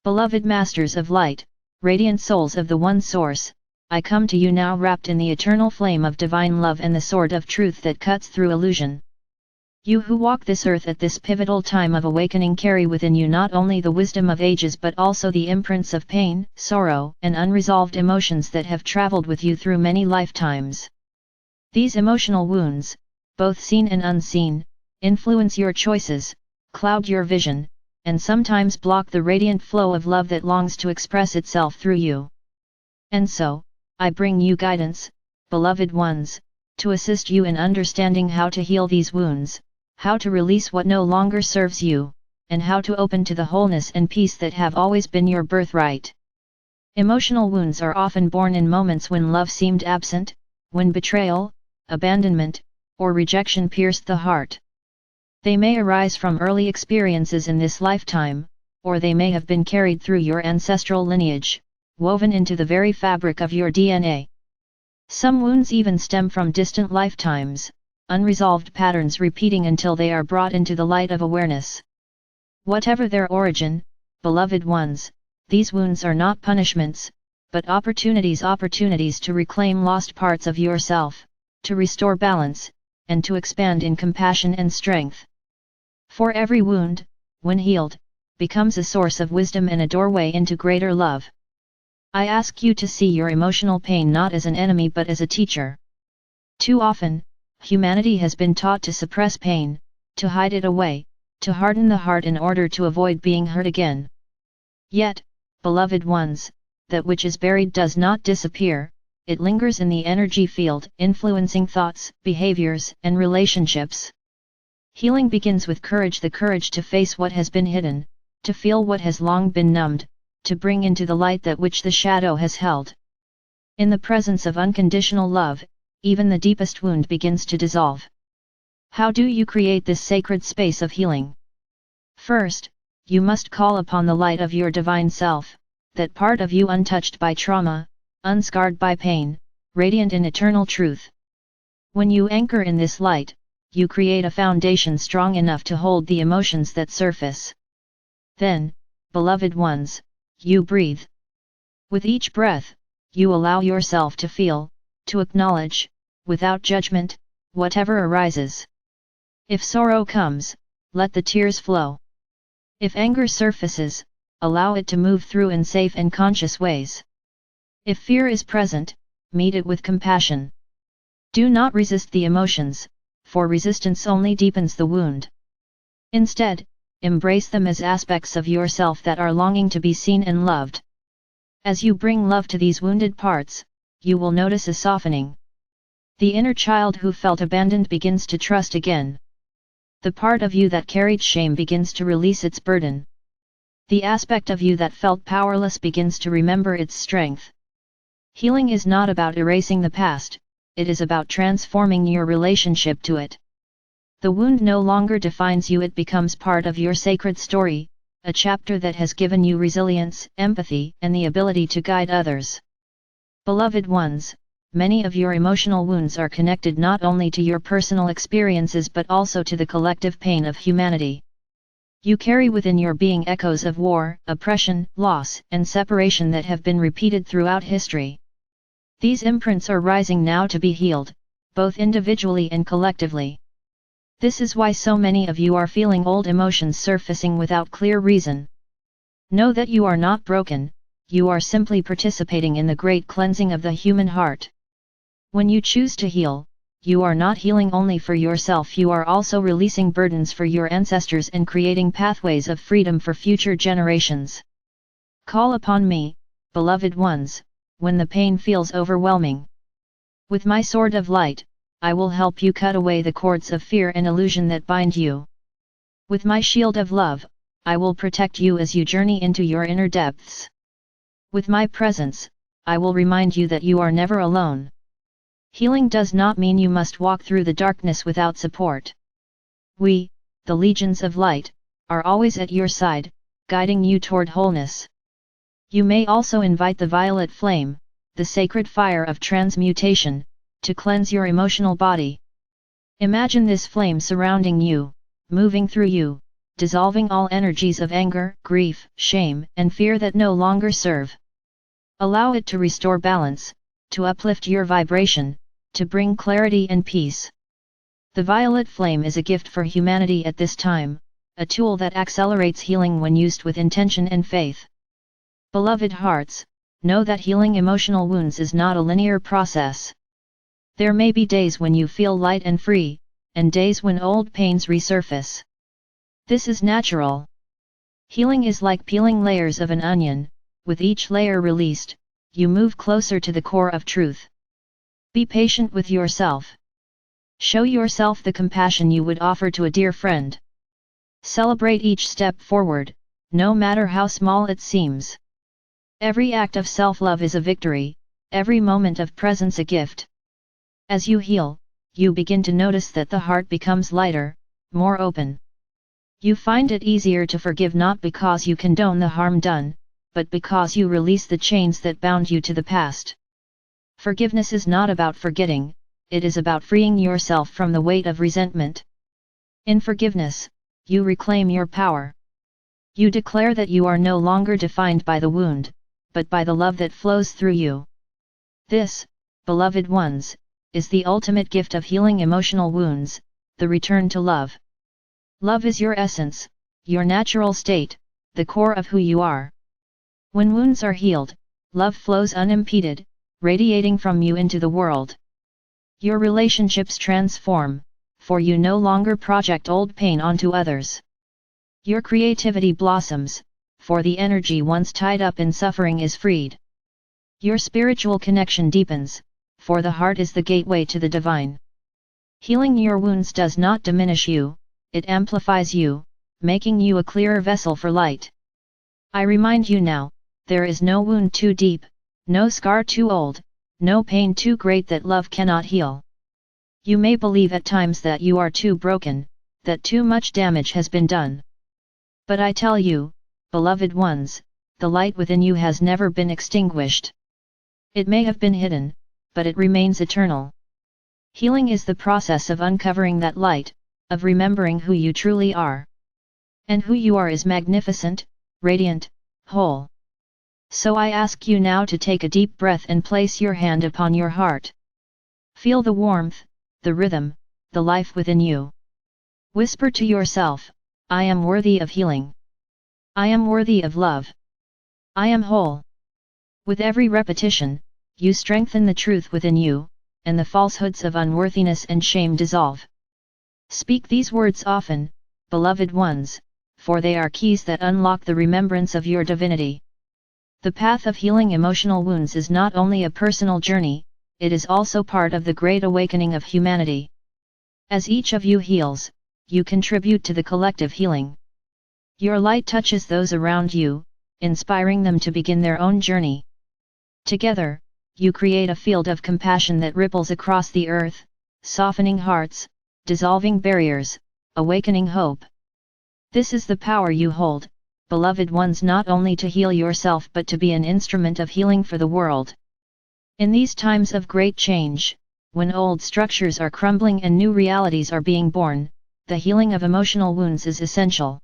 Beloved Masters of Light, radiant souls of the One Source, I come to you now wrapped in the eternal flame of divine love and the sword of truth that cuts through illusion. You who walk this earth at this pivotal time of awakening carry within you not only the wisdom of ages but also the imprints of pain, sorrow, and unresolved emotions that have traveled with you through many lifetimes. These emotional wounds, both seen and unseen, influence your choices, cloud your vision, and sometimes block the radiant flow of love that longs to express itself through you. And so, I bring you guidance, beloved ones, to assist you in understanding how to heal these wounds, how to release what no longer serves you, and how to open to the wholeness and peace that have always been your birthright. Emotional wounds are often born in moments when love seemed absent, when betrayal, abandonment, or rejection pierced the heart. They may arise from early experiences in this lifetime, or they may have been carried through your ancestral lineage, woven into the very fabric of your DNA. Some wounds even stem from distant lifetimes, unresolved patterns repeating until they are brought into the light of awareness. Whatever their origin, beloved ones, these wounds are not punishments, but opportunities to reclaim lost parts of yourself, to restore balance, and to expand in compassion and strength. For every wound, when healed, becomes a source of wisdom and a doorway into greater love. I ask you to see your emotional pain not as an enemy but as a teacher. Too often, humanity has been taught to suppress pain, to hide it away, to harden the heart in order to avoid being hurt again. Yet, beloved ones, that which is buried does not disappear, it lingers in the energy field, influencing thoughts, behaviors, and relationships. Healing begins with courage, the courage to face what has been hidden, to feel what has long been numbed, to bring into the light that which the shadow has held. In the presence of unconditional love, even the deepest wound begins to dissolve. How do you create this sacred space of healing? First, you must call upon the light of your divine self, that part of you untouched by trauma, unscarred by pain, radiant in eternal truth. When you anchor in this light, you create a foundation strong enough to hold the emotions that surface. Then, beloved ones, you breathe. With each breath, you allow yourself to feel, to acknowledge, without judgment, whatever arises. If sorrow comes, let the tears flow. If anger surfaces, allow it to move through in safe and conscious ways. If fear is present, meet it with compassion. Do not resist the emotions, for resistance only deepens the wound. Instead, embrace them as aspects of yourself that are longing to be seen and loved. As you bring love to these wounded parts, you will notice a softening. The inner child who felt abandoned begins to trust again. The part of you that carried shame begins to release its burden. The aspect of you that felt powerless begins to remember its strength. Healing is not about erasing the past, it is about transforming your relationship to it. The wound no longer defines you, it becomes part of your sacred story, a chapter that has given you resilience, empathy, and the ability to guide others. Beloved ones, many of your emotional wounds are connected not only to your personal experiences but also to the collective pain of humanity. You carry within your being echoes of war, oppression, loss, and separation that have been repeated throughout history. These imprints are rising now to be healed, both individually and collectively. This is why so many of you are feeling old emotions surfacing without clear reason. Know that you are not broken, you are simply participating in the great cleansing of the human heart. When you choose to heal, you are not healing only for yourself, you are also releasing burdens for your ancestors and creating pathways of freedom for future generations. Call upon me, beloved ones, when the pain feels overwhelming. With my sword of light, I will help you cut away the cords of fear and illusion that bind you. With my shield of love, I will protect you as you journey into your inner depths. With my presence, I will remind you that you are never alone. Healing does not mean you must walk through the darkness without support. We, the legions of light, are always at your side, guiding you toward wholeness. You may also invite the violet flame, the sacred fire of transmutation, to cleanse your emotional body. Imagine this flame surrounding you, moving through you, dissolving all energies of anger, grief, shame, and fear that no longer serve. Allow it to restore balance, to uplift your vibration, to bring clarity and peace. The violet flame is a gift for humanity at this time, a tool that accelerates healing when used with intention and faith. Beloved hearts, know that healing emotional wounds is not a linear process. There may be days when you feel light and free, and days when old pains resurface. This is natural. Healing is like peeling layers of an onion, with each layer released, you move closer to the core of truth. Be patient with yourself. Show yourself the compassion you would offer to a dear friend. Celebrate each step forward, no matter how small it seems. Every act of self-love is a victory, every moment of presence a gift. As you heal, you begin to notice that the heart becomes lighter, more open. You find it easier to forgive not because you condone the harm done, but because you release the chains that bound you to the past. Forgiveness is not about forgetting, it is about freeing yourself from the weight of resentment. In forgiveness, you reclaim your power. You declare that you are no longer defined by the wound, but by the love that flows through you. This, beloved ones, is the ultimate gift of healing emotional wounds, the return to love. Love is your essence, your natural state, the core of who you are. When wounds are healed, love flows unimpeded, radiating from you into the world. Your relationships transform, for you no longer project old pain onto others. Your creativity blossoms, for the energy once tied up in suffering is freed. Your spiritual connection deepens, for the heart is the gateway to the divine. Healing your wounds does not diminish you, it amplifies you, making you a clearer vessel for light. I remind you now, there is no wound too deep, no scar too old, no pain too great that love cannot heal. You may believe at times that you are too broken, that too much damage has been done. But I tell you, beloved ones, the light within you has never been extinguished. It may have been hidden, but it remains eternal. Healing is the process of uncovering that light, of remembering who you truly are. And who you are is magnificent, radiant, whole. So I ask you now to take a deep breath and place your hand upon your heart. Feel the warmth, the rhythm, the life within you. Whisper to yourself, I am worthy of healing. I am worthy of love. I am whole. With every repetition, you strengthen the truth within you, and the falsehoods of unworthiness and shame dissolve. Speak these words often, beloved ones, for they are keys that unlock the remembrance of your divinity. The path of healing emotional wounds is not only a personal journey, it is also part of the great awakening of humanity. As each of you heals, you contribute to the collective healing. Your light touches those around you, inspiring them to begin their own journey. Together, you create a field of compassion that ripples across the earth, softening hearts, dissolving barriers, awakening hope. This is the power you hold, beloved ones, not only to heal yourself but to be an instrument of healing for the world. In these times of great change, when old structures are crumbling and new realities are being born, the healing of emotional wounds is essential.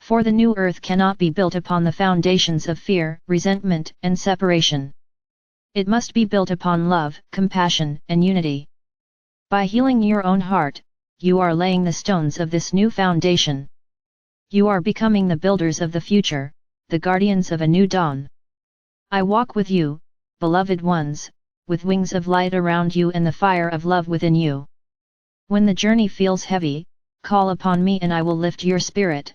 For the new earth cannot be built upon the foundations of fear, resentment, and separation. It must be built upon love, compassion, and unity. By healing your own heart, you are laying the stones of this new foundation. You are becoming the builders of the future, the guardians of a new dawn. I walk with you, beloved ones, with wings of light around you and the fire of love within you. When the journey feels heavy, call upon me and I will lift your spirit.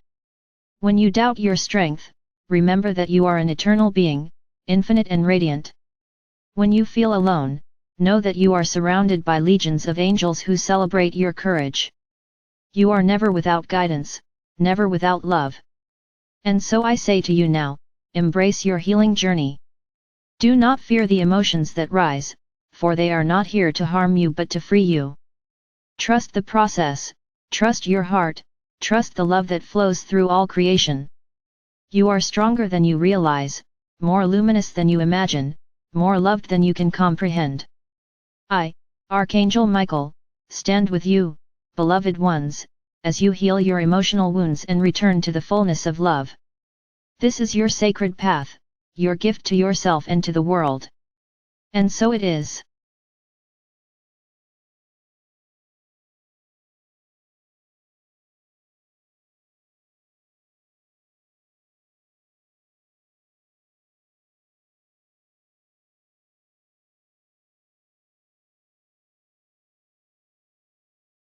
When you doubt your strength, remember that you are an eternal being, infinite and radiant. When you feel alone, know that you are surrounded by legions of angels who celebrate your courage. You are never without guidance, never without love. And so I say to you now, embrace your healing journey. Do not fear the emotions that rise, for they are not here to harm you but to free you. Trust the process, trust your heart, trust the love that flows through all creation. You are stronger than you realize, more luminous than you imagine, more loved than you can comprehend. I, Archangel Michael, stand with you, beloved ones, as you heal your emotional wounds and return to the fullness of love. This is your sacred path, your gift to yourself and to the world. And so it is.